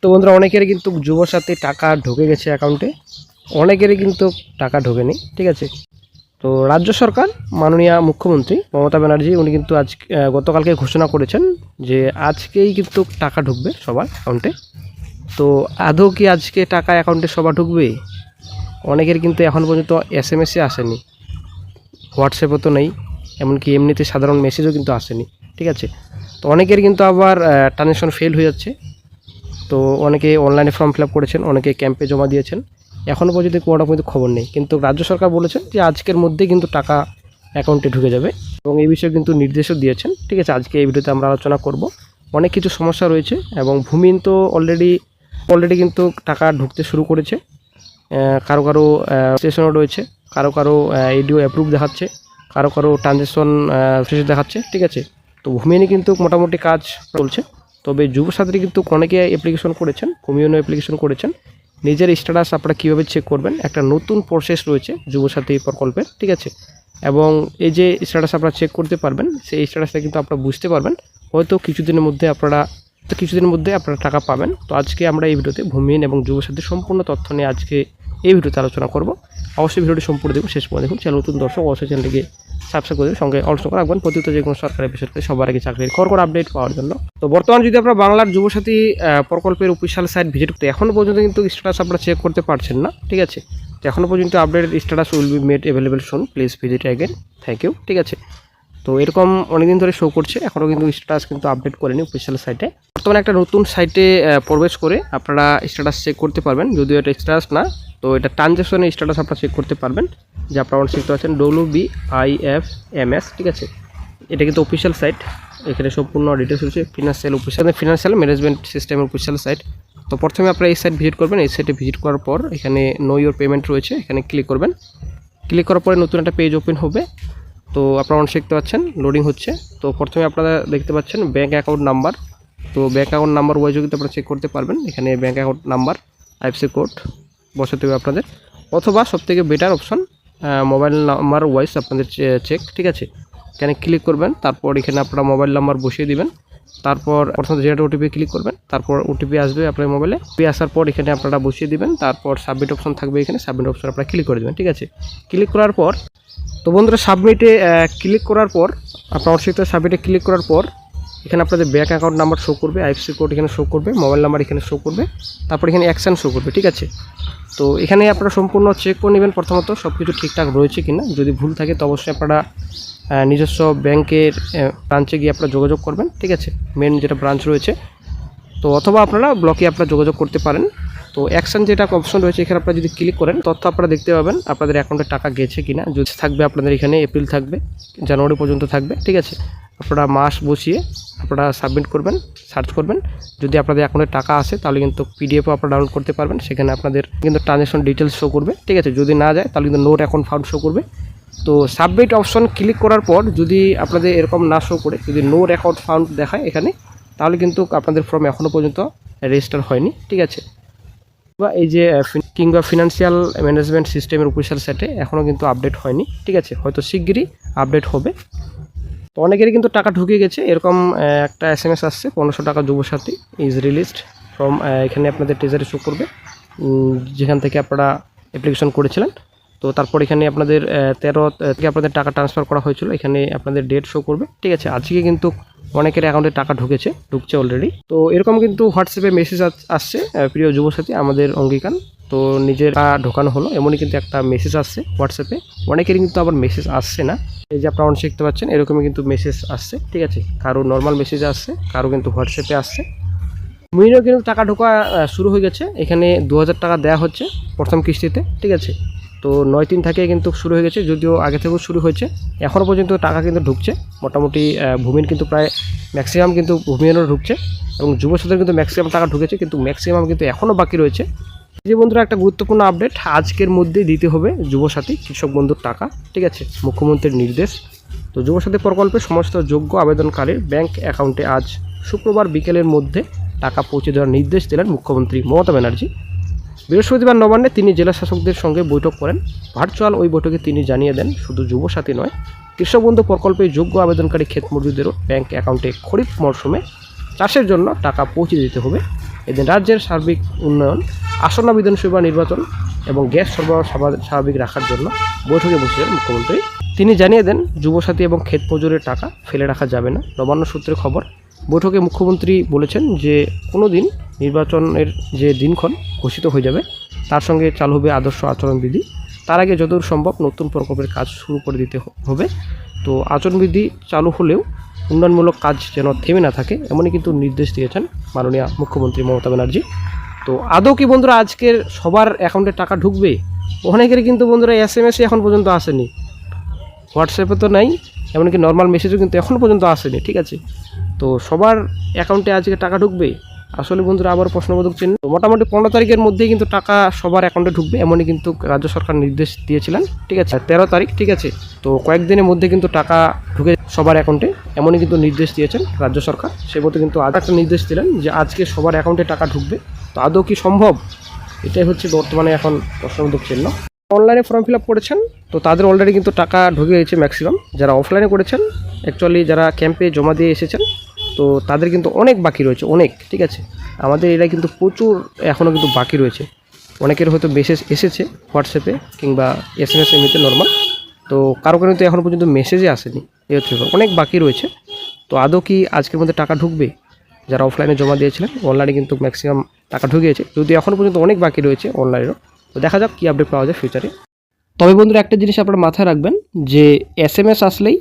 তো বন্ধুরা অনেকেরই কিন্তু যুবসাথী টাকা ঢুকে গেছে অ্যাকাউন্টে, অনেকেরই কিন্তু টাকা ঢোকেনি। ঠিক আছে, তো রাজ্য সরকার মাননীয় মুখ্যমন্ত্রী মমতা ব্যানার্জি উনি কিন্তু গতকালকে ঘোষণা করেছেন যে আজকেই কিন্তু টাকা ঢুকবে সবার অ্যাকাউন্টে। তো আদৌ কি আজকে টাকা অ্যাকাউন্টে সবার ঢুকবে? অনেকের কিন্তু এখন পর্যন্ত এসএমএসই আসেনি, হোয়াটসঅ্যাপও তো নেই, এমনকি এমনিতে সাধারণ মেসেজও কিন্তু আসেনি। ঠিক আছে, তো অনেকের কিন্তু আবার ট্রানজ্যাকশন ফেল হয়ে যাচ্ছে। তো অনেকে অনলাইনে ফর্ম ফিল আপ করেছেন, অনেকে ক্যাম্পে জমা দিয়েছেন, এখনও পর্যন্ত কোনোটা কিন্তু খবর নেই। কিন্তু রাজ্য সরকার বলেছেন যে আজকের মধ্যেই কিন্তু টাকা অ্যাকাউন্টে ঢুকে যাবে এবং এই বিষয়ে কিন্তু নির্দেশও দিয়েছেন। ঠিক আছে, আজকে এই ভিডিওতে আমরা আলোচনা করব। অনেক কিছু সমস্যা রয়েছে এবং ভূমিহীন তো অলরেডি কিন্তু টাকা ঢুকতে শুরু করেছে। কারো কারো স্টেশনও রয়েছে, কারো কারো এডিও অ্যাপ্রুভ দেখাচ্ছে, কারো কারো ট্রানজ্যাকশন শেষ দেখাচ্ছে। ঠিক আছে, তো ভূমিহীনই কিন্তু মোটামুটি কাজ চলছে। তবে যুবসাথী কিন্তু অনেকে অ্যাপ্লিকেশন করেছেন, ভূমিহীনও অ্যাপ্লিকেশন করেছেন। নিজের স্ট্যাটাস আপনারা কীভাবে চেক করবেন, একটা নতুন প্রসেস রয়েছে যুবসাথী প্রকল্পের। ঠিক আছে, এবং এই যে স্ট্যাটাস আপনারা চেক করতে পারবেন, সেই স্ট্যাটাসটা কিন্তু আপনারা বুঝতে পারবেন হয়তো কিছুদিনের মধ্যে আপনারা টাকা পাবেন। তো আজকে আমরা এই ভিডিওতে ভূমিহীন এবং যুবসাথীর সম্পূর্ণ তথ্য নিয়ে আজকে এই ভিডিওতে আলোচনা করব। অবশ্যই ভিডিওটি সম্পূর্ণ দেখুন, শেষ পর্যন্ত দেখুন। চ্যানেল নতুন দর্শক অবশ্যই চ্যানেলটিকে সাবস্ক্রাইব করে সঙ্গে অলসো রাখবেন প্রতিনিয়ত যে কোনো সরকারি বেসরকারি সবার আগে চাকরির খবর আপডেট পাওয়ার জন্য। তো বর্তমান যদি আপনারা বাংলার যুবসাথী প্রকল্পের অফিসিয়াল সাইট ভিজিট করতে এখনও পর্যন্ত কিন্তু স্ট্যাটাস আপনারা চেক করতে পারছেন না। ঠিক আছে, তো এখনও পর্যন্ত update status will be made available soon, please visit again, thank you. ঠিক আছে, তো এরকম অনেকদিন ধরে শো করছে, এখনও কিন্তু স্ট্যাটাস কিন্তু আপডেট করেনি অফিসিয়াল সাইটে। বর্তমানে একটা নতুন সাইটে প্রবেশ করে আপনারা স্ট্যাটাস চেক করতে পারবেন। যদিও এটা স্ট্যাটাস না, তো এটা ট্রানজ্যাকশনের স্ট্যাটাস আপনারা চেক করতে পারবেন, যে আপনারা শিখতে পাচ্ছেন WBIFMS। ঠিক আছে, এটা কিন্তু অফিসিয়াল সাইট, এখানে সম্পূর্ণ ডিটেলস রয়েছে। ফিনান্সিয়াল ম্যানেজমেন্ট সিস্টেমের অফিসিয়াল সাইট। তো প্রথমে আপনারা এই সাইট ভিজিট করবেন। এই সাইটে ভিজিট করার পর এখানে নো ইওর পেমেন্ট রয়েছে, এখানে ক্লিক করবেন। ক্লিক করার পরে নতুন একটা পেজ ওপেন হবে। তো আপনারা শিখতে পাচ্ছেন লোডিং হচ্ছে। তো প্রথমে আপনারা দেখতে পাচ্ছেন ব্যাঙ্ক অ্যাকাউন্ট নাম্বার। তো ব্যাঙ্ক অ্যাকাউন্ট নাম্বার ওয়াইজও কিন্তু আপনারা চেক করতে পারবেন। এখানে bank account number, IFSC code বসাতে হবে আপনাদের, অথবা সবথেকে better option mobile number wise আপনাদের চেক। ঠিক আছে, এখানে ক্লিক করবেন, তারপর এখানে আপনারা মোবাইল নাম্বার বসিয়ে দিবেন। তারপর প্রথমে জেনারেট ওটিপি ক্লিক করবেন, তারপর ওটিপি আসবে আপনার মোবাইলে। ওটিপি আসার পর এখানে আপনারা বসিয়ে দিবেন, তারপর সাবমিট অপশন থাকবে, এখানে সাবমিট অপশন আপনারা ক্লিক করে দেবেন। ঠিক আছে, ক্লিক করার পর তো বন্ধুরা সাবমিটে ক্লিক করার পর আপনার সাবমিটে ক্লিক করার পর এখানে আপনাদের ব্যাঙ্ক অ্যাকাউন্ট নাম্বার শো করবে, আইএফএসসি কোড এখানে শো করবে, মোবাইল নাম্বার এখানে শো করবে, তারপর এখানে অ্যাকশান শো করবে। ঠিক আছে, তো এখানে আপনারা সম্পূর্ণ চেক করে নেবেন প্রথমত সব কিছু ঠিকঠাক রয়েছে কিনা। যদি ভুল থাকে তো অবশ্যই আপনারা নিজস্ব ব্যাংকের ব্রাঞ্চে গিয়ে আপনারা যোগাযোগ করবেন। ঠিক আছে, মেন যেটা ব্রাঞ্চ রয়েছে, তো অথবা আপনারা ব্লকে আপনারা যোগাযোগ করতে পারেন। তো অ্যাকশন যেটা অপশন রয়েছে এখানে আপনারা যদি ক্লিক করেন তথ্য আপনারা দেখতে পাবেন আপনাদের অ্যাকাউন্টে টাকা গেছে কিনা। যদি থাকবে আপনাদের এখানে এপ্রিল থাকবে, জানুয়ারি পর্যন্ত থাকবে। ঠিক আছে, আপনারা মাস বসিয়ে আপনারা সাবমিট করবেন, সার্চ করবেন। যদি আপনাদের অ্যাকাউন্টে টাকা আসে তাহলে কিন্তু পিডিএফও আপনারা ডাউনলোড করতে পারবেন, সেখানে আপনাদের কিন্তু ট্রানজ্যাকশন ডিটেলস শো করবে। ঠিক আছে, যদি না যায় তাহলে কিন্তু নোট অ্যাকাউন্ট ফাউন্ড শো করবে। তো সাবমিট অপশন ক্লিক করার পর যদি আপনাদের এরকম না শো করে, যদি নোট অ্যাকাউন্ট ফাউন্ড দেখায় এখানে, তাহলে কিন্তু আপনাদের ফর্ম এখনও পর্যন্ত রেজিস্টার হয়নি। ঠিক আছে, বা এই যে কিংবা ফিনান্সিয়াল ম্যানেজমেন্ট সিস্টেমের অফিসিয়াল সাইটে এখনও কিন্তু আপডেট হয়নি। ঠিক আছে, হয়তো শিগগিরই আপডেট হবে। তো অনেকেরই কিন্তু টাকা ঢুকে গেছে, এরকম একটা এসএমএস আসছে 1500 টাকা যুবসাথী ইজ রিলিজড ফ্রম, এখানে আপনাদের ট্রেজারি শো করবে যেখান থেকে আপনারা অ্যাপ্লিকেশন করেছিলেন। তো তারপর এখানে আপনাদের 13 থেকে আপনাদের টাকা ট্রান্সফার করা হয়েছিল, এখানে আপনাদের ডেট শো করবে। ঠিক আছে, আজকে কিন্তু অনেকের অ্যাকাউন্টে টাকা ঢুকছে অলরেডি। তো এরকম কিন্তু হোয়াটসঅ্যাপে মেসেজ আসছে, প্রিয় যুবসাথী আমাদের অঙ্গীকার তো নিজের ঢোকানো হলো, এমনই কিন্তু একটা মেসেজ আসছে হোয়াটসঅ্যাপে। অনেকেরই কিন্তু আবার মেসেজ আসছে না, এই যে আপনারা শিখতে পাচ্ছেন এরকমই কিন্তু মেসেজ আসছে। ঠিক আছে, কারো নর্মাল মেসেজ আসছে, কারো কিন্তু হোয়াটসঅ্যাপে আসছে। মিনিও কিন্তু টাকা ঢোকা শুরু হয়ে গেছে, এখানে 2000 টাকা দেওয়া হচ্ছে প্রথম কিস্তিতে। ঠিক আছে, তো 9 দিন থেকে কিন্তু শুরু হয়ে গেছে, যদিও আগে থেকেও শুরু হয়েছে, এখনও পর্যন্ত টাকা কিন্তু ঢুকছে মোটামুটি। ভূমির কিন্তু প্রায় ম্যাক্সিমাম কিন্তু ভূমিরও ঢুকছে এবং যুবসাথীর কিন্তু ম্যাক্সিমাম টাকা ঢুকেছে, কিন্তু ম্যাক্সিমাম কিন্তু এখনও বাকি রয়েছে। যে বন্ধুরা একটা গুরুত্বপূর্ণ আপডেট, আজকের মধ্যেই দিতে হবে যুবসাথী কৃষক বন্ধুর টাকা। ঠিক আছে, মুখ্যমন্ত্রীর নির্দেশ। তো যুবসাথী প্রকল্পে সমস্ত যোগ্য আবেদনকারীর ব্যাংক অ্যাকাউন্টে আজ শুক্রবার বিকেলের মধ্যে টাকা পৌঁছে দেওয়ার নির্দেশ দিলেন মুখ্যমন্ত্রী মমতা ব্যানার্জি। বৃহস্পতিবার নবান্নে তিনি জেলা শাসকদের সঙ্গে বৈঠক করেন। ভার্চুয়াল ওই বৈঠকে তিনি জানিয়ে দেন শুধু যুবসাথী নয়, কৃষক বন্ধু প্রকল্পে যোগ্য আবেদনকারী ক্ষেত মজুরদেরও ব্যাংক অ্যাকাউন্টে খরিফ মরশুমে চাষের জন্য টাকা পৌঁছে দিতে হবে। এদিন রাজ্যের সার্বিক উন্নয়ন, আসন্ন বিধানসভা নির্বাচন এবং গ্যাস সরবরাহ স্বাভাবিক রাখার জন্য বৈঠকে বসেছেন মুখ্যমন্ত্রী। তিনি জানিয়ে দেন যুবসাথী এবং ক্ষেত মজুরের টাকা ফেলে রাখা যাবে না। নবান্ন সূত্রে খবর, বৈঠকে মুখ্যমন্ত্রী বলেছেন যে কোনো দিন নির্বাচনের যে দিনক্ষণ ঘোষিত হয়ে যাবে তার সঙ্গে চালু হবে আদর্শ আচরণবিধি। তার আগে যতদূর সম্ভব নতুন প্রকল্পের কাজ শুরু করে দিতে হবে। তো আচরণবিধি চালু হলেও উন্নয়নমূলক কাজ যেন থেমে না থাকে, এমনই কিন্তু নির্দেশ দিয়েছেন মাননীয় মুখ্যমন্ত্রী মমতা ব্যানার্জি। তো আদৌ কি বন্ধুরা আজকের সবার অ্যাকাউন্টে টাকা ঢুকবে? অনেকেরই কিন্তু বন্ধুরা SMS এখন পর্যন্ত আসেনি, হোয়াটসঅ্যাপে তো নাই, এমনকি নর্মাল মেসেজও কিন্তু এখন পর্যন্ত আসেনি। ঠিক আছে, তো সবার অ্যাকাউন্টে আজকে টাকা ঢুকবে? আসলে বন্ধুরা আবার প্রশ্নবোধক চিহ্ন। মোটামুটি 15 তারিখের মধ্যেই কিন্তু টাকা সবার অ্যাকাউন্টে ঢুকবে, এমনই কিন্তু রাজ্য সরকার নির্দেশ দিয়েছিলেন। ঠিক আছে, 13 তারিখ। ঠিক আছে, তো কয়েকদিনের মধ্যে কিন্তু টাকা ঢুকে সবার অ্যাকাউন্টে, এমনই কিন্তু নির্দেশ দিয়েছেন রাজ্য সরকার। সে মতো কিন্তু আজ একটা নির্দেশ দিলেন যে আজকে সবার অ্যাকাউন্টে টাকা ঢুকবে। তো আদৌ কি সম্ভব? এটাই হচ্ছে বর্তমানে এখন প্রশ্নবোধক চিহ্ন। অনলাইনে ফর্ম ফিল আপ করেছেন তো তাদের অলরেডি কিন্তু টাকা ঢুকে গেছে ম্যাক্সিমাম। যারা অফলাইনে করেছেন, অ্যাকচুয়ালি যারা ক্যাম্পে জমা দিয়ে এসেছেন, তো তাদের কিন্তু অনেক বাকি রয়েছে, অনেক। ঠিক আছে, আমাদের এরা কিন্তু প্রচুর এখনও কিন্তু বাকি রয়েছে। অনেকের হয়তো মেসেজ এসেছে হোয়াটসঅ্যাপে কিংবা SMS এমনিতে নর্মাল, তো কারো কিন্তু এখনও পর্যন্ত মেসেজে আসেনি। এই হচ্ছে অনেক বাকি রয়েছে। তো আদৌ কি আজকের মধ্যে টাকা ঢুকবে? যারা অফলাইনে জমা দিয়েছিলেন, অনলাইনে কিন্তু ম্যাক্সিমাম টাকা ঢুকে গেছে, যদি এখনও পর্যন্ত অনেক বাকি রয়েছে অনলাইনেরও। তো দেখা যাক কী আপডেট পাওয়া যায় ফিউচারে। তবে বন্ধুরা একটা জিনিস আপনারা মাথায় রাখবেন যে SMS আসলেই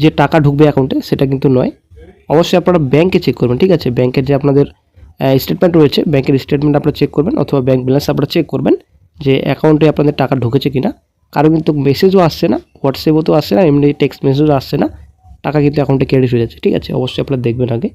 যে টাকা ঢুকবে অ্যাকাউন্টে সেটা কিন্তু নয়। অবশ্যই আপনারা ব্যাংকে চেক করবেন। ঠিক আছে, ব্যাংকের যে আপনাদের স্টেটমেন্ট রয়েছে, ব্যাংকের স্টেটমেন্ট আপনারা চেক করবেন, অথবা ব্যাংক ব্যালেন্স আপনারা চেক করবেন যে অ্যাকাউন্টে আপনাদের টাকা ঢুকেছে কিনা। কারো কিন্তু মেসেজও আসছে না, হোয়াটসঅ্যাপও তো আসছে না, এমনি টেক্সট মেসেজও আসছে না, টাকা কিন্তু অ্যাকাউন্টে ক্রেডিট হয়ে যাচ্ছে। ঠিক আছে, অবশ্যই আপনারা দেখবেন আগে।